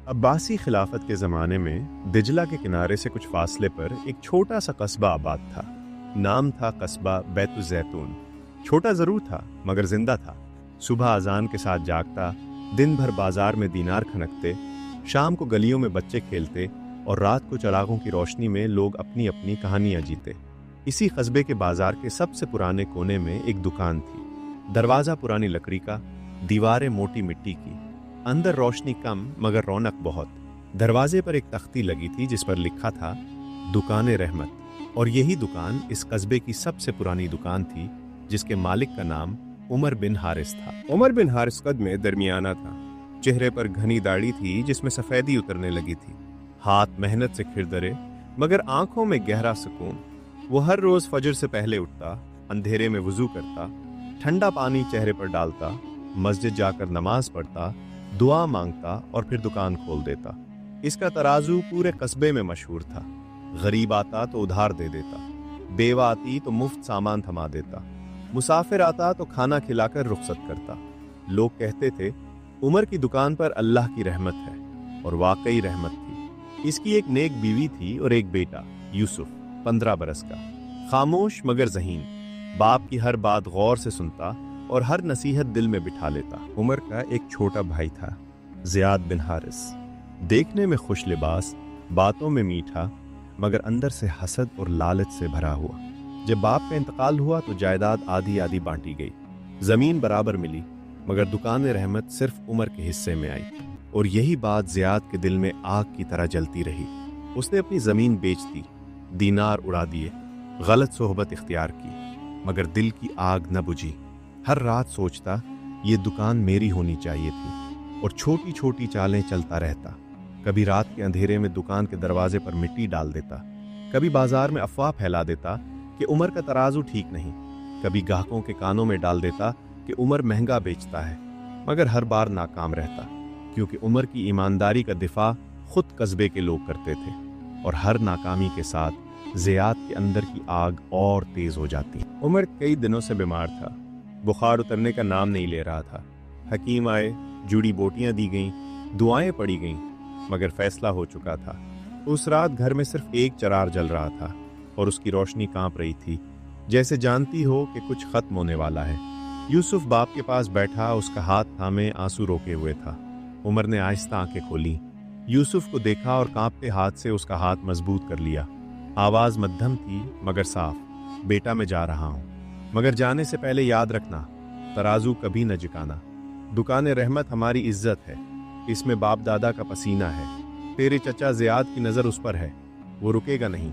عباسی خلافت کے زمانے میں دجلہ کے کنارے سے کچھ فاصلے پر ایک چھوٹا سا قصبہ آباد تھا۔ نام تھا قصبہ بیت الزیتون۔ چھوٹا ضرور تھا مگر زندہ تھا۔ صبح اذان کے ساتھ جاگتا، دن بھر بازار میں دینار کھنکتے، شام کو گلیوں میں بچے کھیلتے اور رات کو چراغوں کی روشنی میں لوگ اپنی اپنی کہانیاں جیتے۔ اسی قصبے کے بازار کے سب سے پرانے کونے میں ایک دکان تھی۔ دروازہ پرانی لکڑی کا، دیواریں موٹی مٹی کی، اندر روشنی کم مگر رونق بہت۔ دروازے پر ایک تختی لگی تھی جس پر لکھا تھا دکان رحمت، اور یہی دکان اس قصبے کی سب سے پرانی دکان تھی جس کے مالک کا نام عمر بن حارث تھا۔ عمر بن حارث قد میں درمیانہ تھا، چہرے پر گھنی داڑھی تھی جس میں سفیدی اترنے لگی تھی، ہاتھ محنت سے کھردرے مگر آنکھوں میں گہرا سکون۔ وہ ہر روز فجر سے پہلے اٹھتا، اندھیرے میں وضو کرتا، ٹھنڈا پانی چہرے پر ڈالتا، مسجد جا کر نماز پڑھتا، دعا مانگتا اور پھر دکان کھول دیتا۔ اس کا ترازو پورے قصبے میں مشہور تھا۔ غریب آتا تو ادھار دے دیتا، بیوہ آتی تو مفت سامان تھما دیتا، مسافر آتا تو کھانا کھلا کر رخصت کرتا۔ لوگ کہتے تھے عمر کی دکان پر اللہ کی رحمت ہے، اور واقعی رحمت تھی۔ اس کی ایک نیک بیوی تھی اور ایک بیٹا یوسف 15 برس کا، خاموش مگر ذہین، باپ کی ہر بات غور سے سنتا اور ہر نصیحت دل میں بٹھا لیتا۔ عمر کا ایک چھوٹا بھائی تھا، زیاد بن حارث، دیکھنے میں خوش لباس، باتوں میں میٹھا مگر اندر سے حسد اور لالچ سے بھرا ہوا۔ جب باپ کا انتقال ہوا تو جائیداد آدھی آدھی بانٹی گئی، زمین برابر ملی، مگر دکان رحمت صرف عمر کے حصے میں آئی، اور یہی بات زیاد کے دل میں آگ کی طرح جلتی رہی۔ اس نے اپنی زمین بیچ دی، دینار اڑا دیے، غلط صحبت اختیار کی، مگر دل کی آگ نہ بجھی۔ ہر رات سوچتا یہ دکان میری ہونی چاہیے تھی، اور چھوٹی چھوٹی چالیں چلتا رہتا۔ کبھی رات کے اندھیرے میں دکان کے دروازے پر مٹی ڈال دیتا، کبھی بازار میں افواہ پھیلا دیتا کہ عمر کا ترازو ٹھیک نہیں، کبھی گاہکوں کے کانوں میں ڈال دیتا کہ عمر مہنگا بیچتا ہے، مگر ہر بار ناکام رہتا، کیونکہ عمر کی ایمانداری کا دفاع خود قصبے کے لوگ کرتے تھے، اور ہر ناکامی کے ساتھ زیاد کے اندر کی آگ اور تیز ہو جاتی۔ عمر کئی دنوں سے بیمار تھا، بخار اترنے کا نام نہیں لے رہا تھا۔ حکیم آئے، جڑی بوٹیاں دی گئیں، دعائیں پڑھی گئیں، مگر فیصلہ ہو چکا تھا۔ اس رات گھر میں صرف ایک چراغ جل رہا تھا، اور اس کی روشنی کانپ رہی تھی، جیسے جانتی ہو کہ کچھ ختم ہونے والا ہے۔ یوسف باپ کے پاس بیٹھا، اس کا ہاتھ تھامے آنسو روکے ہوئے تھا۔ عمر نے آہستہ آنکھیں کھولی، یوسف کو دیکھا اور کانپتے ہاتھ سے اس کا ہاتھ مضبوط کر لیا۔ آواز مدھم تھی مگر صاف، بیٹا میں جا رہا ہوں، مگر جانے سے پہلے یاد رکھنا ترازو کبھی نہ جھکانا۔ دکان رحمت ہماری عزت ہے، اس میں باپ دادا کا پسینہ ہے۔ تیرے چچا زیاد کی نظر اس پر ہے، وہ رکے گا نہیں،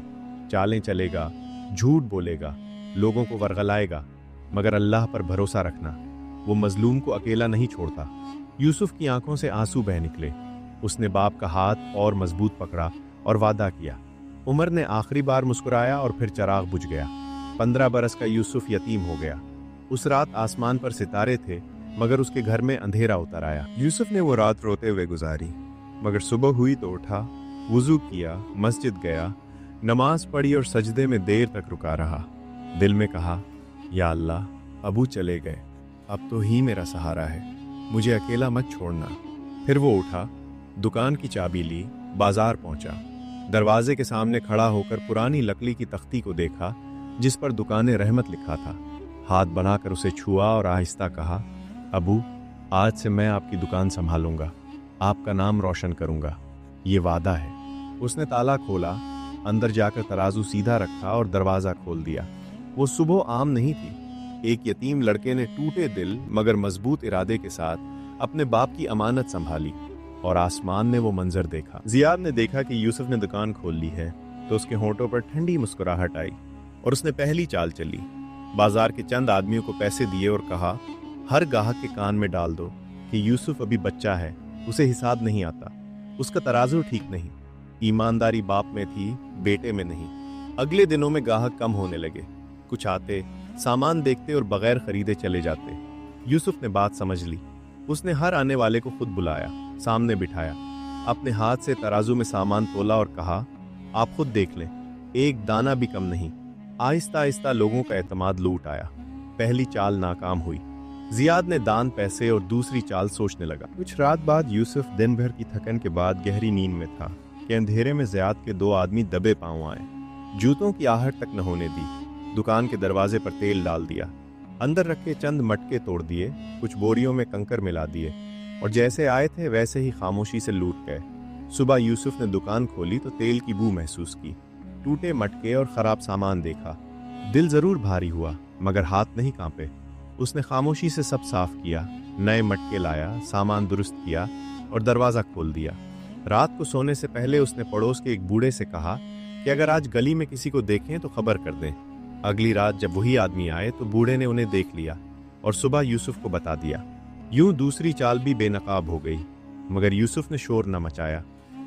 چالیں چلے گا، جھوٹ بولے گا، لوگوں کو ورغلائے گا، مگر اللہ پر بھروسہ رکھنا، وہ مظلوم کو اکیلا نہیں چھوڑتا۔ یوسف کی آنکھوں سے آنسو بہہ نکلے، اس نے باپ کا ہاتھ اور مضبوط پکڑا اور وعدہ کیا۔ عمر نے آخری بار مسکرایا اور پھر چراغ بجھ گیا۔ 15 برس کا یوسف یتیم ہو گیا۔ اس رات آسمان پر ستارے تھے مگر اس کے گھر میں اندھیرا اتر آیا۔ یوسف نے وہ رات روتے ہوئے گزاری، مگر صبح ہوئی تو اٹھا، وضو کیا، مسجد گیا، نماز پڑھی اور سجدے میں دیر تک رکا رہا۔ دل میں کہا، یا اللہ، ابو چلے گئے، اب تو ہی میرا سہارا ہے، مجھے اکیلا مت چھوڑنا۔ پھر وہ اٹھا، دکان کی چابی لی، بازار پہنچا، دروازے کے سامنے کھڑا ہو کر پرانی لکڑی کی تختی کو دیکھا جس پر دکان رحمت لکھا تھا۔ ہاتھ بڑھا کر اسے چھوا اور آہستہ کہا، ابو، آج سے میں آپ کی دکان سنبھالوں گا، آپ کا نام روشن کروں گا، یہ وعدہ ہے۔ اس نے تالا کھولا، اندر جا کر ترازو سیدھا رکھا اور دروازہ کھول دیا۔ وہ صبح عام نہیں تھی۔ ایک یتیم لڑکے نے ٹوٹے دل مگر مضبوط ارادے کے ساتھ اپنے باپ کی امانت سنبھالی، اور آسمان نے وہ منظر دیکھا۔ زیاد نے دیکھا کہ یوسف نے دکان کھول لی ہے تو اس کے ہونٹوں پر ٹھنڈی مسکراہٹ آئی، اور اس نے پہلی چال چلی، بازار کے چند آدمیوں کو پیسے دیے اور کہا، ہر گاہک کے کان میں ڈال دو کہ یوسف ابھی بچہ ہے، اسے حساب نہیں آتا، اس کا ترازو ٹھیک نہیں، ایمانداری باپ میں تھی، بیٹے میں نہیں۔ اگلے دنوں میں گاہک کم ہونے لگے، کچھ آتے، سامان دیکھتے اور بغیر خریدے چلے جاتے۔ یوسف نے بات سمجھ لی، اس نے ہر آنے والے کو خود بلایا، سامنے بٹھایا، اپنے ہاتھ سے ترازو میں سامان تولا اور کہا، آپ خود دیکھ لیں، ایک دانہ بھی کم نہیں۔ آہستہ آہستہ لوگوں کا اعتماد لوٹ آیا۔ پہلی چال ناکام ہوئی، जियाद ने दान पैसे और दूसरी चाल सोचने लगा। कुछ रात बाद यूसुफ दिन भर की थकन के बाद गहरी नींद में था कि अंधेरे में जियाद के दो आदमी दबे पांव आए। जूतों की आहट तक न होने दी। दुकान के दरवाजे पर तेल डाल दिया, अंदर रखे चंद मटके तोड़ दिए, कुछ बोरियों में कंकर मिला दिए और जैसे आए थे वैसे ही खामोशी से लूट गए। सुबह यूसुफ ने दुकान खोली तो तेल की बू महसूस की, टूटे मटके और खराब सामान देखा। दिल जरूर भारी हुआ मगर हाथ नहीं कांपे। उसने खामोशी से सब साफ किया, नए मटके लाया, सामान दुरुस्त किया और दरवाजा खोल दिया। रात को सोने से पहले उसने पड़ोस के एक बूढ़े से कहा कि अगर आज गली में किसी को देखें तो खबर कर दें। अगली रात जब वही आदमी आए तो बूढ़े ने उन्हें देख लिया और सुबह यूसुफ को बता दिया। यूं दूसरी चाल भी बेनकाब हो गई मगर यूसुफ ने शोर न मचाया।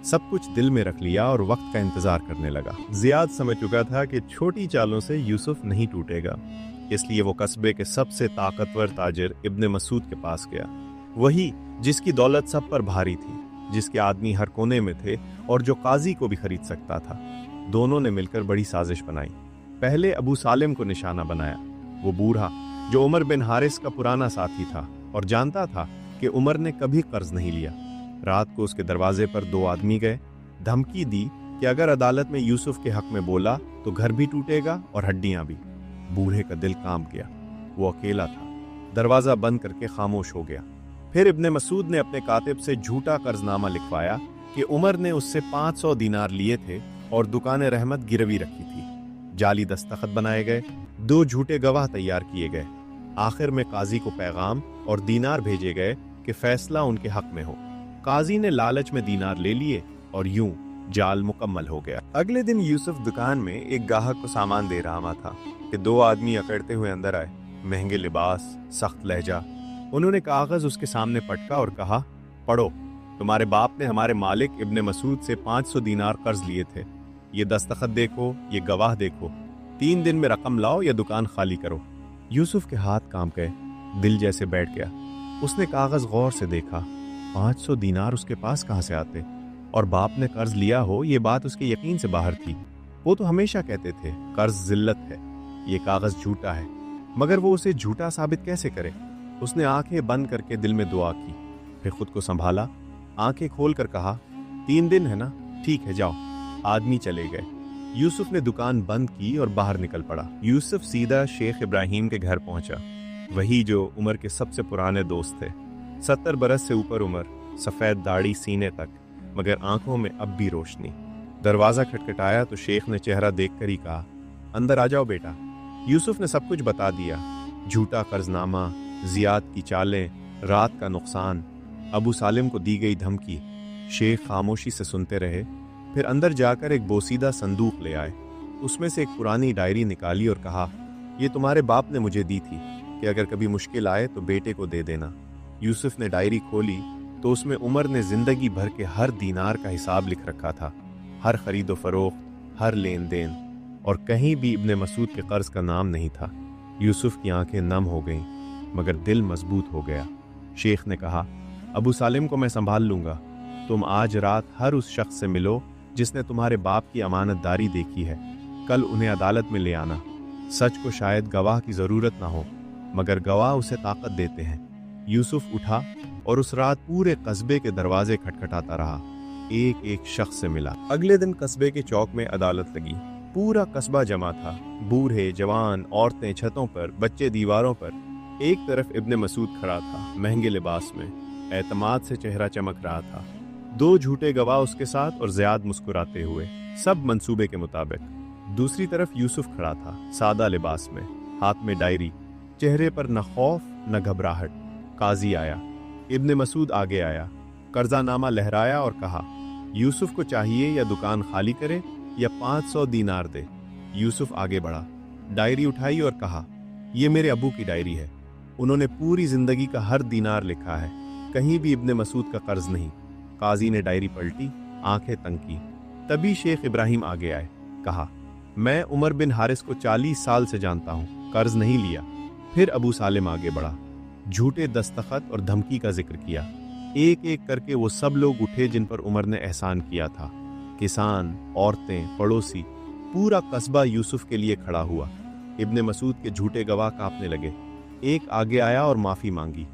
सब कुछ दिल में रख लिया और वक्त का इंतजार करने लगा। जियाद समझ चुका था कि छोटी चालों से यूसुफ नहीं टूटेगा, इसलिए वो कस्बे के सबसे ताकतवर ताजिर इब्ने मसूद के पास गया। वही जिसकी दौलत सब पर भारी थी, जिसके आदमी हर कोने में थे और जो काजी को भी खरीद सकता था। दोनों ने मिलकर बड़ी साजिश बनाई। पहले अबू सालिम को निशाना बनाया, वो बूढ़ा जो उमर बिन हारिस का पुराना साथी था और जानता था कि उमर ने कभी कर्ज नहीं लिया। रात को उसके दरवाजे पर दो आदमी गए, धमकी दी कि अगर अदालत में यूसुफ के हक में बोला तो घर भी टूटेगा और हड्डियां भी। बूढ़े का दिल कांप गया। वो अकेला था, दरवाजा बंद करके खामोश हो गया। फिर इब्ने मसूद ने अपने कातिब से झूठा कर्जनामा लिखवाया कि उमर ने उससे 500 दीनार लिए थे और दुकान रहमत गिरवी रखी थी। जाली दस्तखत बनाए गए, 2 झूठे गवाह तैयार किए गए। आखिर में काजी को पैगाम और दीनार भेजे गए कि फैसला उनके हक में हो। काजी ने लालच में दीनार ले लिए और यूं जाल मुकम्मल हो गया। अगले दिन यूसुफ दुकान में एक ग्राहक को सामान दे रहा था कि 2 आदमी अकड़ते हुए अंदर आए, महंगे लिबास, सख्त लहजा। उन्होंने कागज उसके सामने पटका और कहा, पढ़ो, तुम्हारे बाप ने हमारे मालिक इब्ने मसूद से 500 दीनार कर्ज लिए थे। ये दस्तखत देखो, ये गवाह देखो। 3 दिन में रकम लाओ या दुकान खाली करो। यूसुफ के हाथ कांप गए, दिल जैसे बैठ गया। उसने कागज गौर से देखा। 500 दीनार उसके पास कहां से आते? और बाप ने कर्ज लिया हो, ये बात उसके यकीन से बाहर थी। वो तो हमेशा कहते थे कर्ज जिल्लत है, ये कागज झूठा है, मगर वो उसे झूठा साबित कैसे करे? उसने आंखें बंद करके दिल में दुआ की, फिर खुद को संभाला, आंखें खोलकर कहा, 3 दिन है ना, ठीक है, जाओ। आदमी चले गए। यूसुफ ने दुकान बंद की और बाहर निकल पड़ा। यूसुफ सीधा शेख इब्राहिम के घर पहुंचा, वही जो उमर के सबसे पुराने दोस्त थे। 70 बरस से ऊपर उम्र, सफेद दाढ़ी सीने तक, मगर आंखों में अब भी रोशनी। दरवाजा खटखटाया तो शेख ने चेहरा देखकर ही कहा, अंदर आ जाओ बेटा। यूसुफ ने सब कुछ बता दिया, झूठा कर्जनामा, जियाद की चालें, रात का नुकसान, अबू सालिम को दी गई धमकी। शेख खामोशी से सुनते रहे, फिर अंदर जाकर एक बोसीदा संदूक ले आए। उसमें से एक पुरानी डायरी निकाली और कहा, ये तुम्हारे बाप ने मुझे दी थी कि अगर कभी मुश्किल आए तो बेटे को दे देना। यूसुफ ने डायरी खोली तो उसमें उमर ने जिंदगी भर के हर दीनार का हिसाब लिख रखा था, हर खरीदो फरोख्त, हर लेन देन, और कहीं भी इब्ने मसूद के कर्ज का नाम नहीं था। यूसुफ की आंखें नम हो गईं, मगर दिल मजबूत हो गया। शेख ने कहा, अबू सालिम को मैं संभाल लूंगा। तुम आज रात हर उस शख्स से मिलो जिसने तुम्हारे बाप की अमानतदारी देखी है। कल उन्हें अदालत में ले आना। सच को शायद गवाह की जरूरत ना हो, मगर गवाह उसे ताकत देते हैं। यूसुफ उठा और उस रात पूरे कस्बे के दरवाजे खटखटाता रहा, एक एक शख्स से मिला। अगले दिन कस्बे के चौक में अदालत लगी। पूरा कस्बा जमा था, बूढ़े जवान, औरतें छतों पर, बच्चे दीवारों पर। एक तरफ इब्ने मसूद खड़ा था, महंगे लिबास में, एतमाद से चेहरा चमक रहा था। 2 झूठे गवाह उसके साथ और ज़ियाद मुस्कुराते हुए, सब मंसूबे के मुताबिक। दूसरी तरफ यूसुफ खड़ा था, सादा लिबास में, हाथ में डायरी, चेहरे पर न खौफ न घबराहट। काजी आया, इब्ने मसूद आगे आया, कर्जानामा लहराया और कहा, यूसुफ को चाहिए या दुकान खाली करे या 500 दीनार दे। यूसुफ आगे बढ़ा, डायरी उठाई और कहा, यह मेरे अबू की डायरी है। उन्होंने पूरी जिंदगी का हर दीनार लिखा है, कहीं भी इब्ने मसूद का कर्ज नहीं। काजी ने डायरी पलटी, आंखें तंग की। तभी शेख इब्राहिम आगे आए, कहा, मैं उमर बिन हारिस को 40 साल से जानता हूं, कर्ज नहीं लिया। फिर अबू सालिम आगे बढ़ा, झूठे दस्तखत और धमकी का जिक्र किया। एक एक करके वो सब लोग उठे जिन पर उमर ने एहसान किया था। किसान, औरतें, पड़ोसी, पूरा कस्बा यूसुफ के लिए खड़ा हुआ। इब्ने मसूद के झूठे गवाह कांपने लगे। एक आगे आया और माफी मांगी।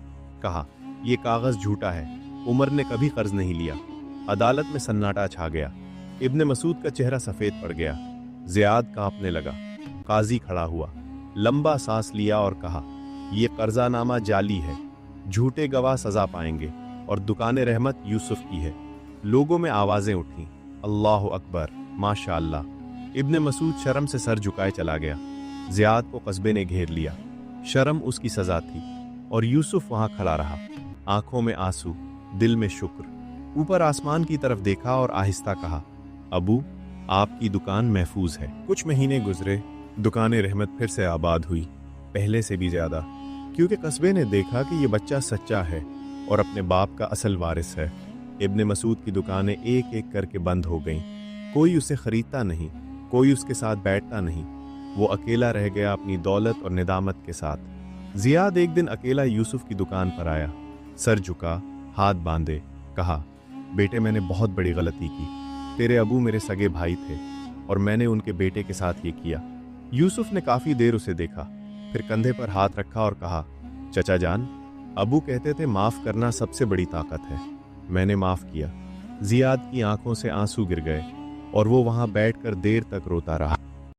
कहा, ये कागज झूठा है, उमर ने कभी कर्ज नहीं लिया। अदालत में सन्नाटा छा गया। इब्ने मसूद का चेहरा सफेद पड़ गया। ज़ियाद कांपने लगा। काजी खड़ा हुआ, लंबा सांस लिया और कहा, यह कर्जानामा जाली है, झूठे गवाह सजा पाएंगे और दुकान रहमत यूसुफ की है। लोगों में आवाजें उठी, अल्लाह अकबर, माशाअल्लाह। इब्ने मसूद शर्म से सर झुकाए चला गया। ज़ियाद को कस्बे ने घेर लिया। शर्म उसकी सजा थी और यूसुफ वहां खड़ा रहा, आंखों में आंसू, दिल में शुक्र। ऊपर आसमान की तरफ देखा और आहिस्ता कहा, अबू, आपकी दुकान महफूज है। कुछ महीने गुजरे, दुकान रहमत फिर से आबाद हुई, पहले से भी ज्यादा, क्योंकि कस्बे ने देखा कि ये बच्चा सच्चा है और अपने बाप का असल वारिस है। इब्ने मसूद की दुकानें एक एक करके बंद हो गईं। कोई उसे खरीदता नहीं, कोई उसके साथ बैठता नहीं। वो अकेला रह गया अपनी दौलत और निदामत के साथ। ज़ियाद एक दिन अकेला यूसुफ की दुकान पर आया, सर झुका, हाथ बांधे, कहा, बेटे, मैंने बहुत बड़ी गलती की। तेरे अबू मेरे सगे भाई थे और मैंने उनके बेटे के साथ ये किया। यूसुफ ने काफी देर उसे देखा, फिर कंधे पर हाथ रखा और कहा, चचा जान, अबू कहते थे माफ करना सबसे बड़ी ताकत है। मैंने माफ किया। ज़ियाद की आंखों से आंसू गिर गए और वो वहां बैठकर देर तक रोता रहा।